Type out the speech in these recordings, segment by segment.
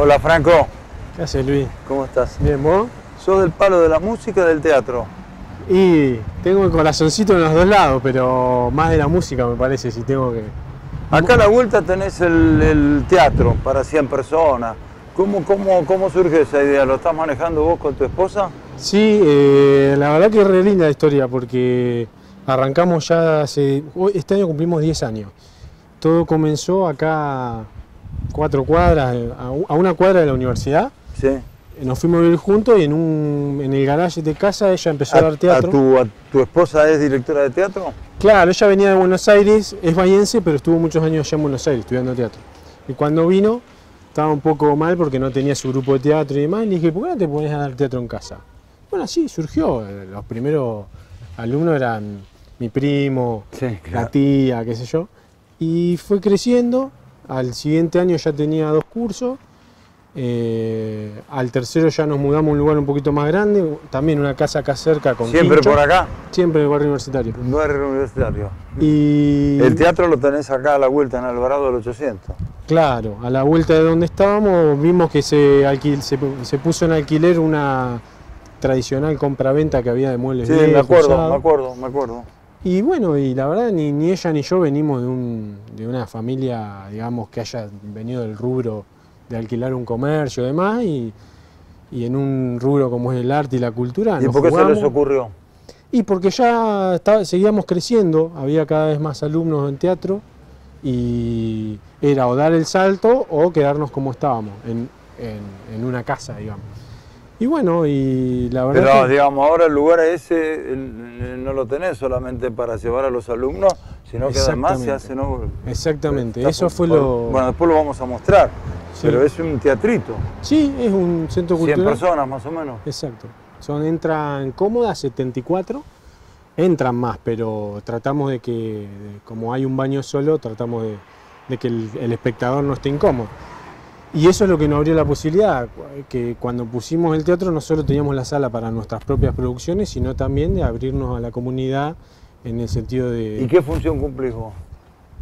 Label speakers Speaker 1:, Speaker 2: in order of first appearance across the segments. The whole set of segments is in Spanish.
Speaker 1: Hola Franco,
Speaker 2: ¿Qué haces, Luis?
Speaker 1: ¿cómo estás?
Speaker 2: Bien, ¿vos?
Speaker 1: ¿Sos del palo de la música o del teatro?
Speaker 2: Y tengo el corazoncito en los dos lados, pero más de la música me parece, si tengo que...
Speaker 1: Acá a la vuelta tenés el teatro para 100 personas. ¿Cómo surge esa idea? ¿Lo estás manejando vos con tu esposa?
Speaker 2: Sí, la verdad que es re linda la historia, porque arrancamos ya este año cumplimos 10 años. Todo comenzó acá 4 cuadras, a una cuadra de la universidad.
Speaker 1: Sí.
Speaker 2: Nos fuimos a vivir juntos y en el garaje de casa ella empezó a dar teatro.
Speaker 1: ¿Tu esposa es directora de teatro?
Speaker 2: Claro, ella venía de Buenos Aires, es bahiense, pero estuvo muchos años allá en Buenos Aires estudiando teatro. Y cuando vino, estaba un poco mal porque no tenía su grupo de teatro y demás, y le dije, ¿por qué no te pones a dar teatro en casa? Bueno, así surgió. Los primeros alumnos eran mi primo,
Speaker 1: Sí, claro.
Speaker 2: la tía, qué sé yo. Y fue creciendo. Al siguiente año ya tenía 2 cursos. Al tercero ya nos mudamos a un lugar un poquito más grande, también una casa acá cerca con
Speaker 1: ¿Siempre
Speaker 2: quincho.
Speaker 1: por acá?
Speaker 2: Siempre en el barrio universitario.
Speaker 1: Un barrio universitario.
Speaker 2: Y
Speaker 1: El teatro lo tenés acá a la vuelta en Alvarado del 800.
Speaker 2: claro, a la vuelta de donde estábamos vimos que se puso en alquiler una tradicional compraventa que había de muebles
Speaker 1: Sí,
Speaker 2: viejos,
Speaker 1: me
Speaker 2: usados.
Speaker 1: acuerdo.
Speaker 2: Y bueno, y la verdad ni ella ni yo venimos de una familia, digamos, que haya venido del rubro de alquilar un comercio y demás, y en un rubro como es el arte y la cultura.
Speaker 1: ¿Y
Speaker 2: nos
Speaker 1: por qué se
Speaker 2: jugamos.
Speaker 1: les ocurrió?
Speaker 2: Y porque ya seguíamos creciendo, había cada vez más alumnos en teatro, y era o dar el salto o quedarnos como estábamos, en una casa, digamos. Y bueno, y la verdad
Speaker 1: Pero
Speaker 2: que...
Speaker 1: digamos, ahora el lugar ese no lo tenés solamente para llevar a los alumnos, sino que además se hace... ¿no?
Speaker 2: Exactamente, eso fue lo...
Speaker 1: Bueno, después lo vamos a mostrar,
Speaker 2: Sí.
Speaker 1: pero es un teatrito,
Speaker 2: Sí, es un centro
Speaker 1: 100
Speaker 2: cultural.
Speaker 1: personas más o menos.
Speaker 2: Exacto. Entran cómodas 74, entran más, pero tratamos de que, como hay un baño solo, tratamos de que el espectador no esté incómodo. Y eso es lo que nos abrió la posibilidad, que cuando pusimos el teatro no solo teníamos la sala para nuestras propias producciones, sino también de abrirnos a la comunidad en el sentido de...
Speaker 1: ¿Y qué función cumplís vos?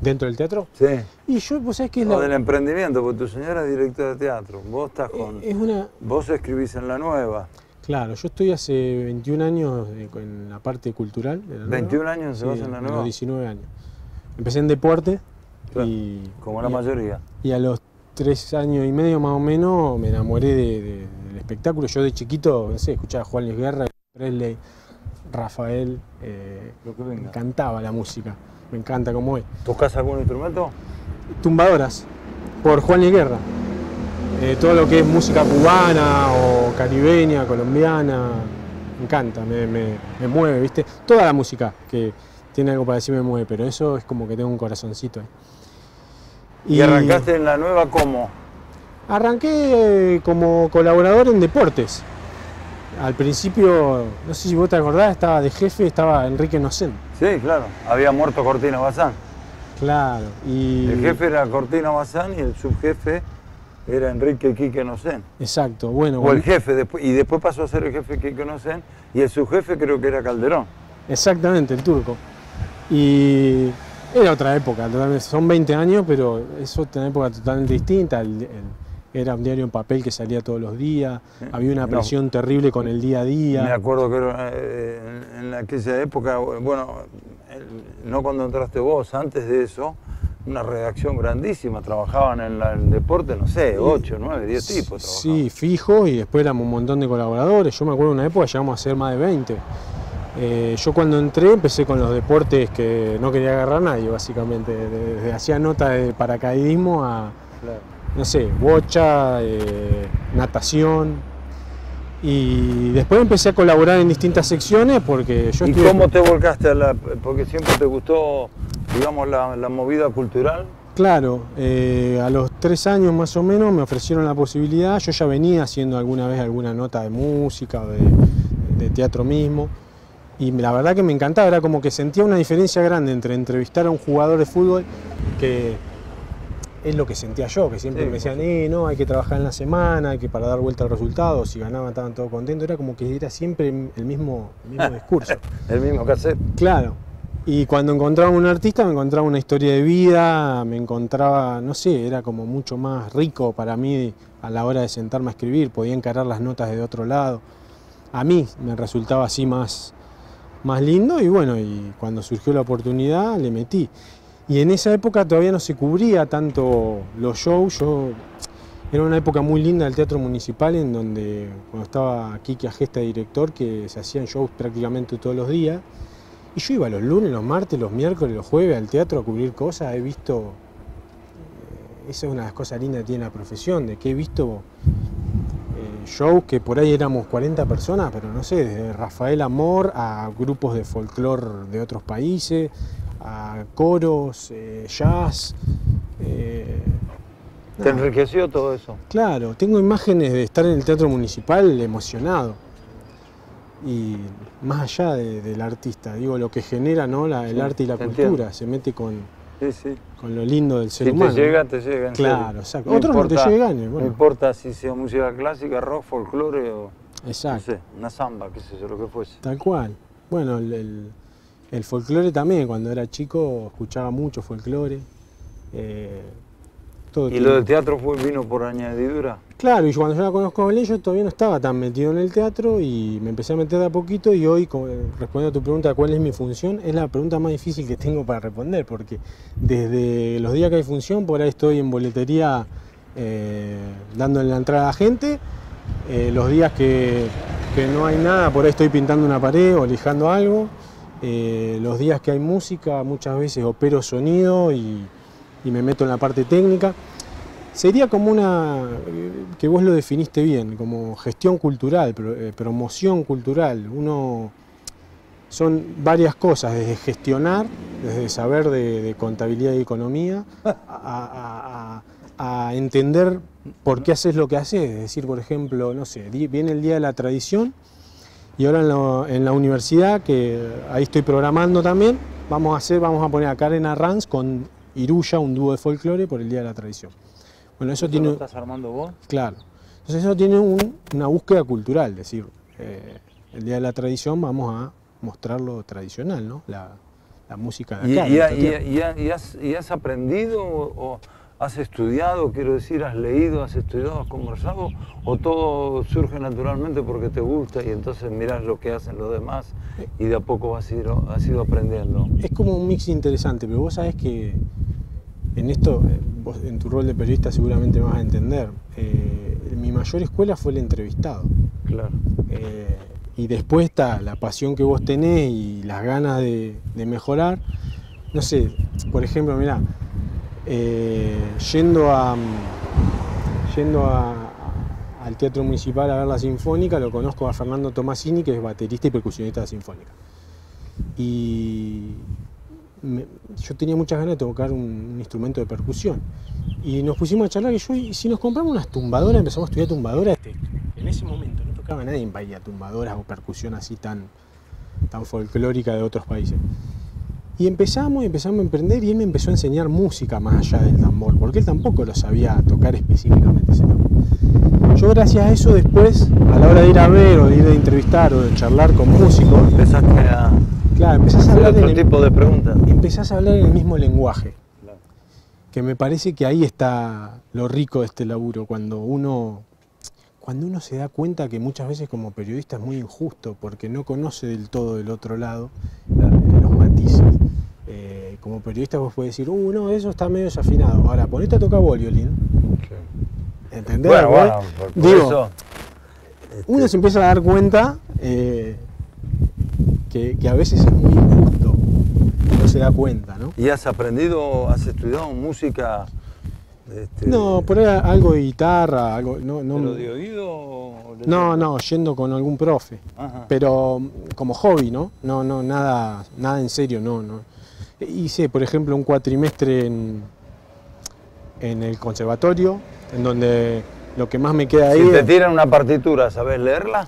Speaker 2: ¿Dentro del teatro?
Speaker 1: Sí.
Speaker 2: Y yo, pues sabés que es
Speaker 1: O del emprendimiento, porque tu señora es directora de teatro, vos estás con...
Speaker 2: es una...
Speaker 1: Vos escribís en La Nueva.
Speaker 2: Claro, yo estoy hace 21 años en la parte cultural de La Nueva.
Speaker 1: 21 años
Speaker 2: Sí,
Speaker 1: llevas en La
Speaker 2: a
Speaker 1: Nueva.
Speaker 2: los 19 años. Empecé en deporte,
Speaker 1: Claro, como la mayoría.
Speaker 2: y a los 3 años y medio más o menos me enamoré del espectáculo. Yo de chiquito, no sé, escuchaba a Juan Luis Guerra, Presley, Rafael,
Speaker 1: Lo que
Speaker 2: me
Speaker 1: venga.
Speaker 2: encantaba la música, me encanta como es.
Speaker 1: ¿Tocás algún instrumento?
Speaker 2: Tumbadoras, por Juan Luis Guerra. Todo lo que es música cubana o caribeña, colombiana, me encanta, me mueve, ¿viste? Toda la música que tiene algo para decir me mueve, pero eso es como que tengo un corazoncito ahí.
Speaker 1: ¿Y arrancaste en La Nueva cómo?
Speaker 2: Arranqué como colaborador en deportes. Al principio, no sé si vos te acordás, estaba de jefe, estaba Enrique Nocén.
Speaker 1: Sí, claro. Había muerto Cortina Bazán.
Speaker 2: Claro, y...
Speaker 1: El jefe era Cortina Bazán y el subjefe era Enrique Quique Nocén.
Speaker 2: Exacto, bueno.
Speaker 1: O el jefe, y después pasó a ser el jefe Quique Nocén, y el subjefe creo que era Calderón.
Speaker 2: Exactamente, el turco. Y era otra época, totalmente. Son 20 años, pero es otra época totalmente distinta. Era un diario en papel que salía todos los días, había una presión terrible con el día a día.
Speaker 1: Me acuerdo que era, en aquella época, bueno, no cuando entraste vos, antes de eso, una redacción grandísima, trabajaban en el deporte, no sé, 8, 9, 10 tipos trabajaban.
Speaker 2: Sí, fijo, y después éramos un montón de colaboradores. Yo me acuerdo de una época llegamos a ser más de 20. Yo cuando entré empecé con los deportes que no quería agarrar a nadie, básicamente. Desde hacía nota de paracaidismo a,
Speaker 1: Claro.
Speaker 2: no sé, bocha, natación. Y después empecé a colaborar en distintas secciones porque yo
Speaker 1: ¿Y
Speaker 2: estuve...
Speaker 1: cómo te volcaste porque siempre te gustó, digamos, la movida cultural?
Speaker 2: Claro, a los 3 años más o menos me ofrecieron la posibilidad. Yo ya venía haciendo alguna vez alguna nota de música o de teatro mismo. Y la verdad que me encantaba, era como que sentía una diferencia grande entre entrevistar a un jugador de fútbol, que es lo que sentía yo, que siempre me decían, no, hay que trabajar en la semana, hay que para dar vuelta al resultado, si ganaban estaban todos contentos, era como que era siempre el mismo discurso.
Speaker 1: El mismo cassette.
Speaker 2: Claro. Y cuando encontraba un artista me encontraba una historia de vida, me encontraba, no sé, era como mucho más rico para mí a la hora de sentarme a escribir, podía encarar las notas de otro lado. A mí me resultaba así más lindo y bueno, y cuando surgió la oportunidad le metí. Y en esa época todavía no se cubría tanto los shows, era una época muy linda del Teatro Municipal en donde cuando estaba Quique Agesta director que se hacían shows prácticamente todos los días. Y yo iba los lunes, los martes, los miércoles, los jueves al teatro a cubrir cosas, he visto, esa es una de las cosas lindas que tiene la profesión, de que he visto shows que por ahí éramos 40 personas, pero no sé, desde Rafael Amor a grupos de folclore de otros países, a coros, jazz.
Speaker 1: ¿Te enriqueció todo eso?
Speaker 2: Claro, tengo imágenes de estar en el Teatro Municipal emocionado. Y más allá del artista, digo, lo que genera, ¿no? el arte y la cultura,
Speaker 1: entiendo.
Speaker 2: Se mete con
Speaker 1: Sí.
Speaker 2: con lo lindo del ser
Speaker 1: si
Speaker 2: humano.
Speaker 1: Si te llega, en
Speaker 2: claro,
Speaker 1: serio.
Speaker 2: exacto. Otros no te llegan. Bueno.
Speaker 1: No importa si sea música clásica, rock, folclore o
Speaker 2: exacto.
Speaker 1: No sé, una samba, qué sé yo, lo que fuese.
Speaker 2: Tal cual. Bueno, el folclore también, cuando era chico escuchaba mucho folclore.
Speaker 1: ¿Y lo del teatro vino por añadidura?
Speaker 2: Claro, y cuando yo la conozco a Belén, yo todavía no estaba tan metido en el teatro y me empecé a meter de a poquito y hoy, respondiendo a tu pregunta, ¿cuál es mi función? Es la pregunta más difícil que tengo para responder, porque desde los días que hay función, por ahí estoy en boletería dándole la entrada a la gente, los días que no hay nada, por ahí estoy pintando una pared o lijando algo, los días que hay música, muchas veces opero sonido y me meto en la parte técnica. Sería como que vos lo definiste bien, como gestión cultural, promoción cultural. Son varias cosas, desde gestionar, desde saber de contabilidad y economía, a entender por qué haces lo que haces. Es decir, por ejemplo, no sé, viene el Día de la Tradición y ahora en la universidad, que ahí estoy programando también, vamos a poner a Karen Arranz con Iruya, un dúo de folclore por el Día de la Tradición. Bueno, ¿Eso
Speaker 1: lo estás armando vos?
Speaker 2: Claro. Entonces eso tiene una búsqueda cultural, es decir, el Día de la Tradición vamos a mostrar lo tradicional, ¿no? La música de acá.
Speaker 1: ¿Y has aprendido o has estudiado, quiero decir, has leído, has estudiado, has conversado, o todo surge naturalmente porque te gusta y entonces mirás lo que hacen los demás y de a poco has ido aprendiendo?
Speaker 2: Es como un mix interesante, pero vos sabés que en esto, vos en tu rol de periodista seguramente me vas a entender, mi mayor escuela fue el entrevistado.
Speaker 1: Claro.
Speaker 2: Y después está la pasión que vos tenés y las ganas de mejorar. No sé, por ejemplo, mirá, yendo al Teatro Municipal a ver la Sinfónica, lo conozco a Fernando Tomasini, que es baterista y percusionista de la Sinfónica. Y yo tenía muchas ganas de tocar un instrumento de percusión. Y nos pusimos a charlar, y si nos compramos unas tumbadoras, empezamos a estudiar tumbadoras. En ese momento no tocaba nadie en Bahía tumbadoras o percusión así tan folclórica de otros países. Y empezamos a emprender y él me empezó a enseñar música más allá del tambor, porque él tampoco lo sabía tocar específicamente ese tambor. Yo gracias a eso después, a la hora de ir a ver o de ir a entrevistar o de charlar con músicos,
Speaker 1: empezaste a...
Speaker 2: Claro, empezás a hablar
Speaker 1: otro tipo de preguntas.
Speaker 2: Empezás a hablar en el mismo lenguaje.
Speaker 1: Claro.
Speaker 2: Que me parece que ahí está lo rico de este laburo, cuando uno se da cuenta que muchas veces como periodista es muy injusto porque no conoce del todo del otro lado los matices. Como periodista vos podés decir, no, eso está medio desafinado. Ahora, ponete a tocar vos el violín. Sí. ¿Entendés?
Speaker 1: Bueno, por eso,
Speaker 2: uno se empieza a dar cuenta que a veces es muy injusto, no se da cuenta, ¿no?
Speaker 1: ¿Y has estudiado música?
Speaker 2: No, por ahí algo de guitarra, algo...
Speaker 1: ¿Pero de oído?
Speaker 2: No, yendo con algún profe.
Speaker 1: Ajá.
Speaker 2: Pero como hobby, ¿no? No, nada en serio, no. Hice, por ejemplo, un cuatrimestre en el conservatorio, en donde lo que más me queda ahí...
Speaker 1: Si te tiran una partitura, ¿sabés leerla?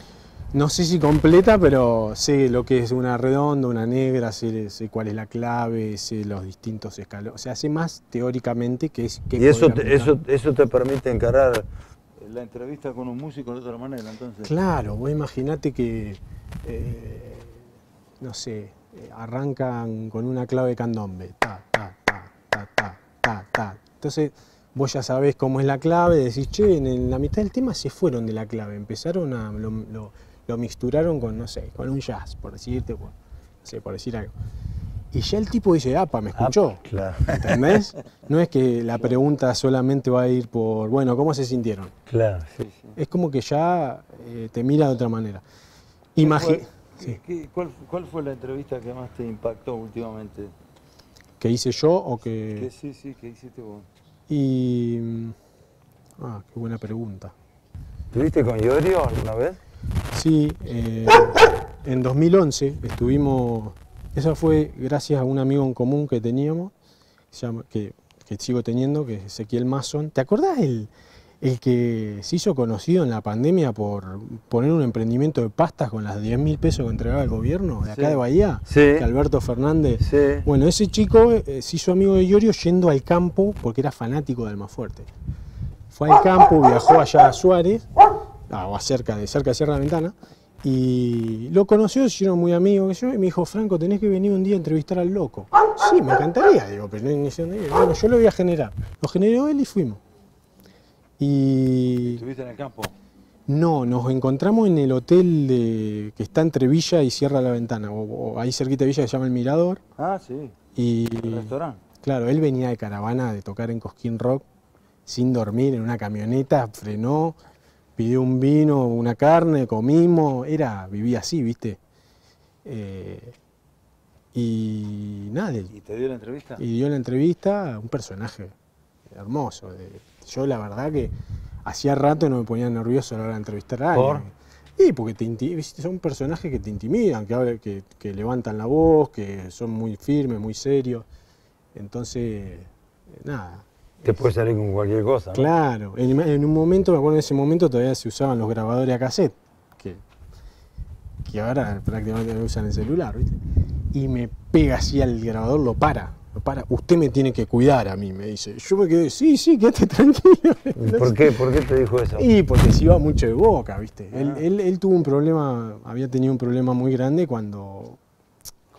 Speaker 2: No sé si completa, pero sé lo que es una redonda, una negra, sé cuál es la clave, sé los distintos escalones. O sea, sé más teóricamente que es...
Speaker 1: Y eso te permite encarar la entrevista con un músico de otra manera, entonces.
Speaker 2: Claro, vos imaginate que, no sé, arrancan con una clave candombe, ta, ta, ta, ta, ta, ta, ta. Entonces vos ya sabés cómo es la clave, decís, che, en la mitad del tema se fueron de la clave, empezaron a, lo mixturaron con, no sé, con un jazz, por decirte, no sé, por decir algo. Y ya el tipo dice, apa, me escuchó,
Speaker 1: claro.
Speaker 2: ¿Entendés? No es que la pregunta solamente va a ir por, bueno, ¿cómo se sintieron?
Speaker 1: Claro, sí, sí.
Speaker 2: Es como que ya te mira de otra manera.
Speaker 1: ¿Cuál fue la entrevista que más te impactó últimamente?
Speaker 2: ¿Que hice yo o que...?
Speaker 1: Sí, que hiciste vos.
Speaker 2: Qué buena pregunta.
Speaker 1: ¿Estuviste con Iorio alguna vez?
Speaker 2: Sí, en 2011 estuvimos, esa fue gracias a un amigo en común que teníamos, que sigo teniendo, que es Ezequiel Mason. ¿Te acordás el que se hizo conocido en la pandemia por poner un emprendimiento de pastas con las 10.000 pesos que entregaba el gobierno de acá de Bahía?
Speaker 1: Sí.
Speaker 2: Que Alberto Fernández. Sí. Bueno, ese chico se hizo amigo de Iorio yendo al campo porque era fanático de Almafuerte. Fue al campo, viajó allá a Suárez, cerca de Sierra de la Ventana, y lo conoció, se hicieron muy amigos, y me dijo, Franco, tenés que venir un día a entrevistar al loco. Sí, me encantaría, digo, pero no hay necesidad de ir. Bueno, yo lo voy a generar. Lo generó él y fuimos.
Speaker 1: ¿Estuviste en el campo?
Speaker 2: No, nos encontramos en el hotel que está entre Villa y Sierra de la Ventana, o ahí cerquita de Villa, que se llama El Mirador.
Speaker 1: Ah, sí. ¿El restaurante?
Speaker 2: Claro, él venía de caravana de tocar en Cosquín Rock, sin dormir, en una camioneta, frenó, pidió un vino, una carne, comimos, vivía así, ¿viste? Y nada.
Speaker 1: ¿Y te dio la entrevista?
Speaker 2: Y dio la entrevista, un personaje hermoso. Yo la verdad que hacía rato no me ponía nervioso a la hora de entrevistar a alguien. ¿Por? Y porque son personajes que te intimidan, que levantan la voz, que son muy firmes, muy serios. Entonces, nada.
Speaker 1: Te puede salir con cualquier cosa, ¿no?
Speaker 2: Claro. En un momento, me acuerdo en ese momento todavía se usaban los grabadores a cassette, que ahora prácticamente me usan el celular, ¿viste? Y me pega así al grabador, lo para. Usted me tiene que cuidar a mí, me dice. Yo me quedé, sí, quédate tranquilo.
Speaker 1: ¿Por qué te dijo eso?
Speaker 2: Y porque se iba mucho de boca, ¿viste? Él tuvo un problema, había tenido un problema muy grande con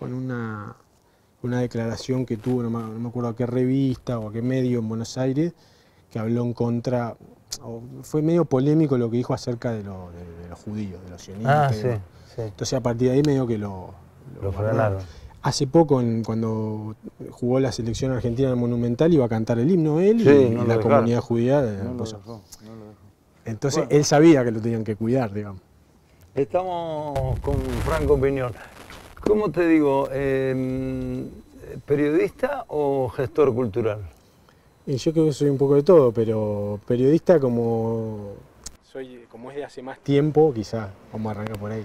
Speaker 2: una declaración que tuvo, no me acuerdo a qué revista o a qué medio en Buenos Aires, que habló en contra, fue medio polémico lo que dijo acerca de los judíos, de los sionistas.
Speaker 1: Sí.
Speaker 2: Entonces a partir de ahí medio que lo
Speaker 1: frenaron.
Speaker 2: Hace poco, cuando jugó la selección argentina en el Monumental, iba a cantar el himno él y la comunidad judía.
Speaker 1: No lo dejó.
Speaker 2: Entonces él sabía que lo tenían que cuidar, digamos.
Speaker 1: Estamos con Franco Piñol. ¿Cómo te digo? ¿Periodista o gestor cultural?
Speaker 2: Y yo creo que soy un poco de todo, pero periodista como es de hace más tiempo, quizás vamos a arrancar por ahí.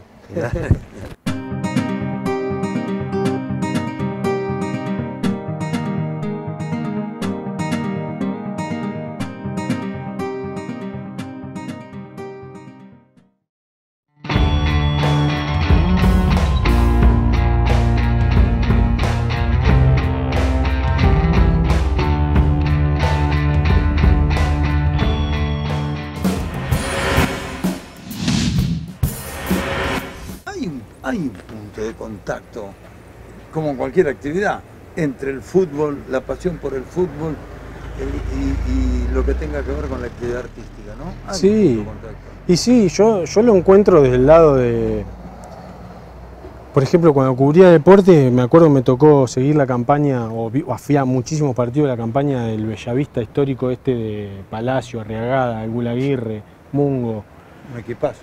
Speaker 1: Hay un punto de contacto, como en cualquier actividad, entre el fútbol, la pasión por el fútbol y lo que tenga que ver con la actividad artística, ¿no? Hay un punto de contacto. Y sí, yo lo encuentro desde el lado de... Por ejemplo, cuando cubría deporte, me acuerdo que me tocó seguir la campaña, o fui a muchísimos partidos de la campaña del Bellavista histórico de Palacio, Arriagada, el Gulaguirre, Mungo. Un equipazo.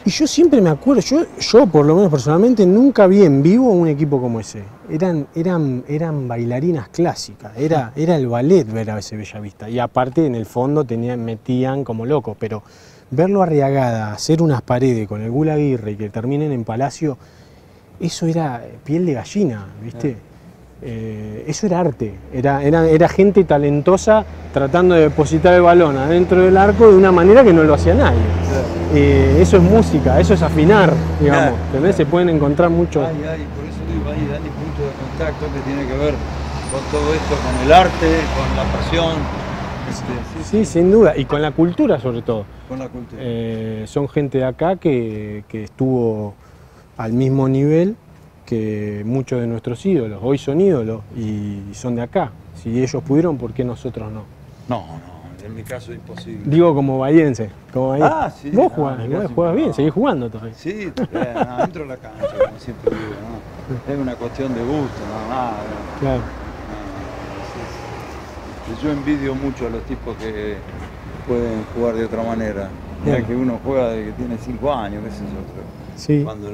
Speaker 1: Y yo siempre me acuerdo, yo por lo menos personalmente nunca vi en vivo un equipo como ese. Eran bailarinas clásicas, era el ballet ver a ese Bellavista. Y aparte en el fondo metían como locos, pero verlo a Arriagada, hacer unas paredes con el Gulaguirre y que terminen en Palacio, eso era piel de gallina, ¿viste? Eso era arte, era gente talentosa tratando de depositar el balón adentro del arco de una manera que no lo hacía nadie. Eso es música, eso es afinar, digamos, ¿entendés? Se pueden encontrar muchos... Por eso digo, hay puntos de contacto que tiene que ver con todo esto, con el arte, con la pasión. Sí, sin duda, y con la cultura sobre todo. Con la cultura. Son gente de acá que estuvo al mismo nivel
Speaker 2: que muchos de nuestros ídolos hoy son ídolos y son de acá. Si ellos pudieron, ¿por qué nosotros no?
Speaker 1: No, en mi caso es imposible.
Speaker 2: Digo como bahiense.
Speaker 1: Ah, sí.
Speaker 2: Vos jugás bien, seguís jugando todavía.
Speaker 1: Sí, dentro de la cancha, como siempre digo, ¿no? Es una cuestión de gusto, nada más.
Speaker 2: Claro.
Speaker 1: Yo envidio mucho a los tipos que pueden jugar de otra manera. Mira que uno juega desde que tiene 5 años, qué sé yo, pero
Speaker 2: sí.
Speaker 1: Cuando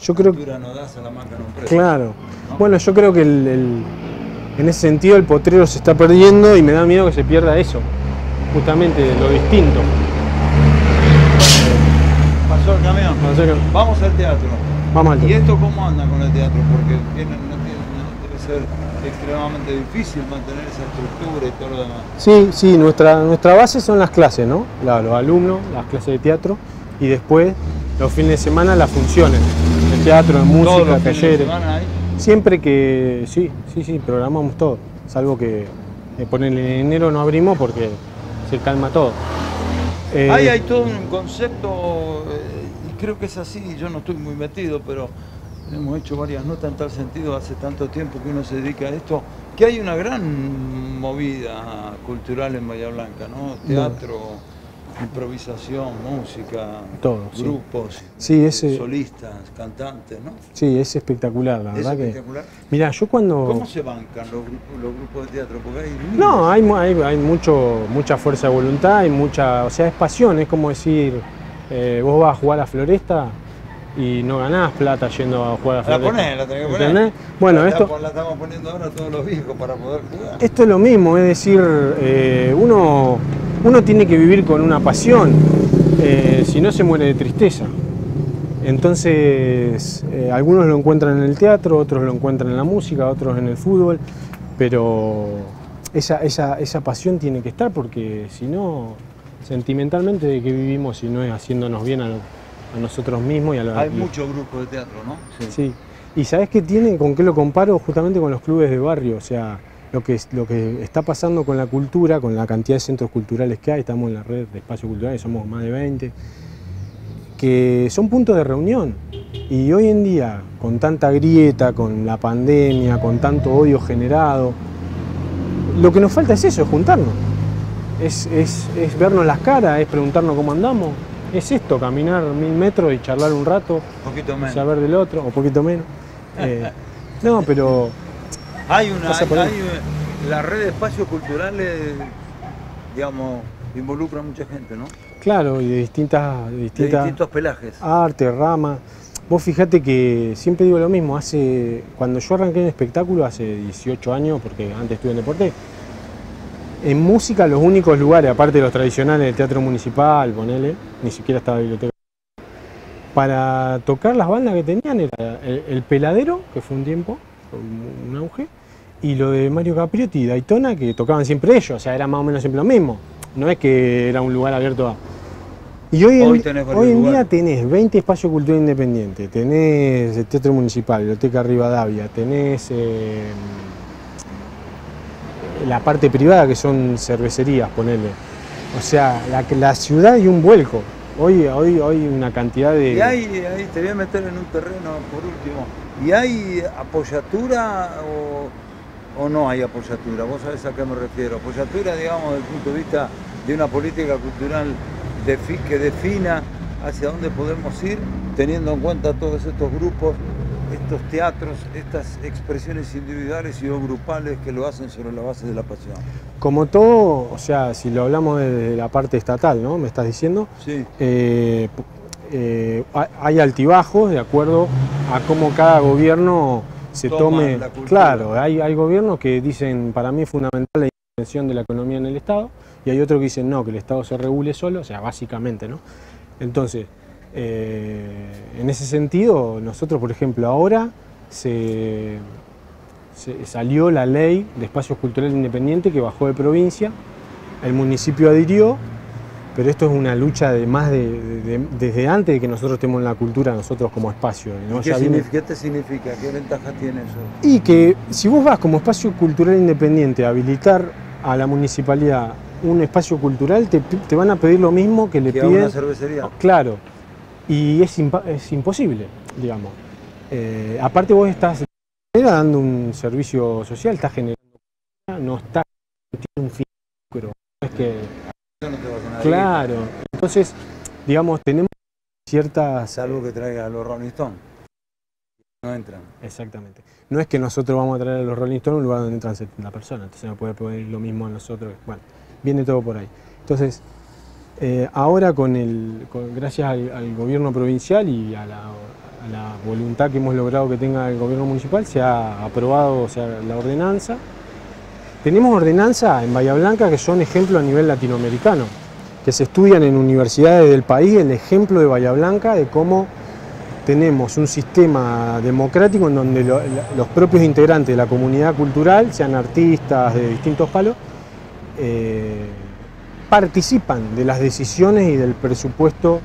Speaker 2: yo creo
Speaker 1: que no da, se la marca no presta.
Speaker 2: Claro.
Speaker 1: ¿No?
Speaker 2: Bueno, yo creo que en ese sentido el potrero se está perdiendo y me da miedo que se pierda eso, justamente lo distinto.
Speaker 1: Pasó el camión. Vamos al teatro.
Speaker 2: Vamos al teatro.
Speaker 1: ¿Y esto cómo anda con el teatro? Porque debe ser extremadamente difícil mantener esa estructura y todo lo demás.
Speaker 2: Sí, nuestra base son las clases, ¿no? Los alumnos, las clases de teatro, y después los fines de semana las funciones de teatro, de música, talleres. Siempre que sí, programamos todo, salvo que en enero no abrimos porque se calma todo.
Speaker 1: Hay todo un concepto, y creo que es así, yo no estoy muy metido, pero hemos hecho varias notas en tal sentido hace tanto tiempo que uno se dedica a esto, que hay una gran movida cultural en Bahía Blanca, ¿no? Teatro, improvisación, música,
Speaker 2: todo,
Speaker 1: grupos,
Speaker 2: sí,
Speaker 1: solistas, cantantes, ¿no?
Speaker 2: Sí, es espectacular, la verdad que... Mirá, yo cuando...
Speaker 1: ¿Cómo se bancan los grupos de teatro? Porque
Speaker 2: hay mucha fuerza de voluntad, hay mucha... O sea, es pasión, es como decir, vos vas a jugar a Floresta y no ganás plata yendo a jugar a Floresta.
Speaker 1: La tenés que poner.
Speaker 2: Bueno,
Speaker 1: la
Speaker 2: esto...
Speaker 1: La estamos poniendo ahora todos los viejos para poder jugar.
Speaker 2: Esto es lo mismo, es decir, uno tiene que vivir con una pasión, si no se muere de tristeza. Entonces, algunos lo encuentran en el teatro, otros lo encuentran en la música, otros en el fútbol, pero esa pasión tiene que estar porque si no, sentimentalmente de qué vivimos si no es haciéndonos bien a nosotros mismos y a la...
Speaker 1: Hay muchos grupos de teatro, ¿no?
Speaker 2: Sí. ¿Y sabés qué tiene? ¿Con qué lo comparo? Justamente con los clubes de barrio, o sea, lo que está pasando con la cultura, con la cantidad de centros culturales que hay, estamos en la red de espacios culturales, somos más de 20, que son puntos de reunión. Y hoy en día, con tanta grieta, con la pandemia, con tanto odio generado, lo que nos falta es eso, es juntarnos. Es vernos las caras, es preguntarnos cómo andamos. Es esto, caminar 1000 metros y charlar un rato,
Speaker 1: un poquito menos,
Speaker 2: saber del otro, o poquito menos. No, pero...
Speaker 1: la red de espacios culturales, digamos, involucra a mucha gente, ¿no?
Speaker 2: Claro, y de
Speaker 1: distintos pelajes.
Speaker 2: Arte, ramas. Vos fijate que siempre digo lo mismo, cuando yo arranqué en espectáculo hace 18 años, porque antes estuve en deporte, en música los únicos lugares, aparte de los tradicionales del teatro municipal, ponele, ni siquiera estaba la biblioteca, para tocar las bandas que tenían era el Peladero, que fue un tiempo, un auge, y lo de Mario Capriotti y Daytona, que tocaban siempre ellos, o sea, era más o menos siempre lo mismo, no es que era un lugar abierto a... Y hoy en día tenés 20 espacios culturales independientes, tenés el Teatro Municipal, Biblioteca Rivadavia, tenés la parte privada que son cervecerías, ponele. O sea, la ciudad y un vuelco. Hoy una cantidad de...
Speaker 1: Y ahí te voy a meter en un terreno por último. ¿Y hay apoyatura o no hay apoyatura? Vos sabés a qué me refiero. Apoyatura, digamos, desde el punto de vista de una política cultural que defina hacia dónde podemos ir, teniendo en cuenta todos estos grupos, estos teatros, estas expresiones individuales y o grupales que lo hacen sobre la base de la pasión.
Speaker 2: Como todo, o sea, si lo hablamos desde la parte estatal, ¿no? ¿Me estás diciendo?
Speaker 1: Sí.
Speaker 2: Hay altibajos de acuerdo a cómo cada gobierno se tome... Claro, hay gobiernos que dicen, para mí es fundamental la intervención de la economía en el Estado, y hay otros que dicen, no, que el Estado se regule solo, o sea, básicamente, ¿no? Entonces, en ese sentido, nosotros, por ejemplo, ahora salió la ley de espacios culturales independientes que bajó de provincia, el municipio adhirió, pero esto es una lucha desde antes de que nosotros tenemos la cultura nosotros como espacio, ¿no?
Speaker 1: ¿Qué te significa? ¿Qué ventaja tiene eso?
Speaker 2: Y que si vos vas como espacio cultural independiente a habilitar a la municipalidad un espacio cultural, te van a pedir lo mismo que le piden...
Speaker 1: a una cervecería.
Speaker 2: Claro, y es imposible, digamos. Aparte vos estás dando un servicio social, estás generando, no estás tiene un fin de lucro. Es que,
Speaker 1: Eso no te va a sonar
Speaker 2: claro, entonces, digamos, tenemos ciertas...
Speaker 1: salvo que traiga a los Rolling Stones. No entran.
Speaker 2: Exactamente. No es que nosotros vamos a traer a los Rolling Stones a un lugar donde entran 70 personas, entonces no puede poner lo mismo a nosotros. Bueno, viene todo por ahí. Entonces, ahora gracias al gobierno provincial y a la voluntad que hemos logrado que tenga el gobierno municipal, se ha aprobado, o sea, la ordenanza. Tenemos ordenanzas en Bahía Blanca que son ejemplo a nivel latinoamericano, que se estudian en universidades del país, el ejemplo de Bahía Blanca de cómo tenemos un sistema democrático en donde los propios integrantes de la comunidad cultural, sean artistas de distintos palos, participan de las decisiones y del presupuesto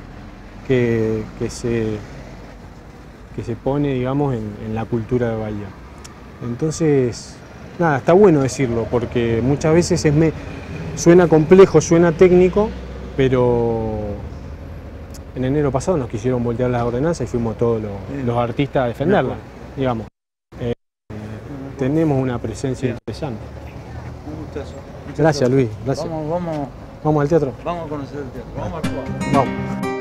Speaker 2: que se pone, digamos, en la cultura de Bahía. Entonces, nada, está bueno decirlo, porque muchas veces suena complejo, suena técnico, pero en enero pasado nos quisieron voltear las ordenanzas y fuimos todos los artistas a defenderlas, digamos. Tenemos una presencia interesante.
Speaker 1: Un gustazo.
Speaker 2: Gracias, Luis. Gracias.
Speaker 1: Vamos
Speaker 2: ¿Vamos al teatro?
Speaker 1: a conocer el teatro. Vamos a actuar.
Speaker 2: Vamos.